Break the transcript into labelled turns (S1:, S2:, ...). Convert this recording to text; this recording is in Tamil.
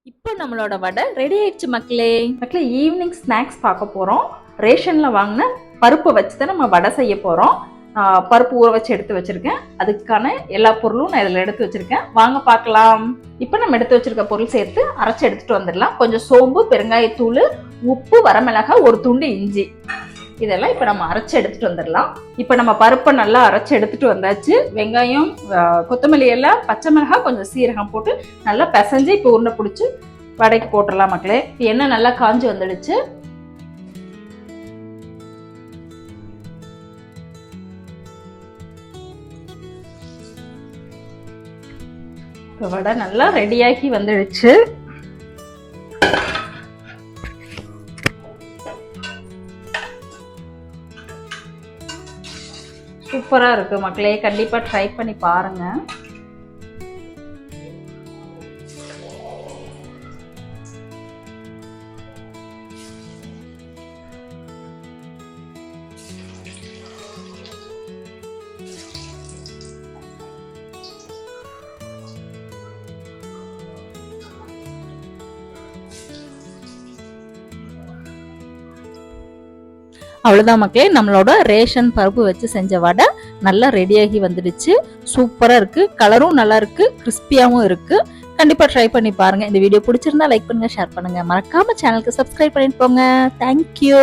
S1: இப்போ நம்மளோட வடை ரெடி ஆயிடுச்சு மக்களே. ஈவினிங் ஸ்நாக்ஸ் பார்க்க போகிறோம். ரேஷனில் வாங்கின பருப்பை வச்சு தான் நம்ம வடை செய்ய போகிறோம். பருப்பு ஊற வச்சு எடுத்து வச்சுருக்கேன். அதுக்கான எல்லா பொருளும் நான் இதில் எடுத்து வச்சுருக்கேன். வாங்க பார்க்கலாம். இப்போ நம்ம எடுத்து வச்சுருக்க பொருள் சேர்த்து அரைச்சி எடுத்துகிட்டு வந்துடலாம். கொஞ்சம் சோம்பு, பெருங்காயத்தூள், உப்பு, வரமிளகாய், ஒரு துண்டு இஞ்சி, இதெல்லாம் இப்போ நம்ம அரைச்சி எடுத்துகிட்டு வந்துடலாம். இப்போ நம்ம பருப்பை நல்லா அரைச்சி எடுத்துகிட்டு வந்தாச்சு. வெங்காயம், கொத்தமல்லி எல்லாம், பச்சை மிளகாய், கொஞ்சம் சீரகம் போட்டு நல்லா பிசைஞ்சு இப்போ உருண்டை பிடிச்சி வடைக்கு போட்டுடலாம் மக்களே. எண்ணெய் நல்லா காஞ்சி வந்துடுச்சு. இப்போ வடை நல்லா ரெடியாகி வந்துடுச்சு. சூப்பரா இருக்கு மக்களே, கண்டிப்பா ட்ரை பண்ணி பாருங்க. அவ்வளோதான் மக்களே, நம்மளோட ரேஷன் பருப்பு வச்சு செஞ்ச வடை நல்லா ரெடியாகி வந்துடுச்சு. சூப்பராக இருக்குது, கலரும் நல்லா இருக்குது, கிறிஸ்பியாகவும் இருக்குது. கண்டிப்பாக ட்ரை பண்ணி பாருங்கள். இந்த வீடியோ பிடிச்சிருந்தா லைக் பண்ணுங்கள், ஷேர் பண்ணுங்கள். மறக்காமல் சேனலுக்கு சப்ஸ்கிரைப் பண்ணிட்டு போங்க. தேங்க்யூ.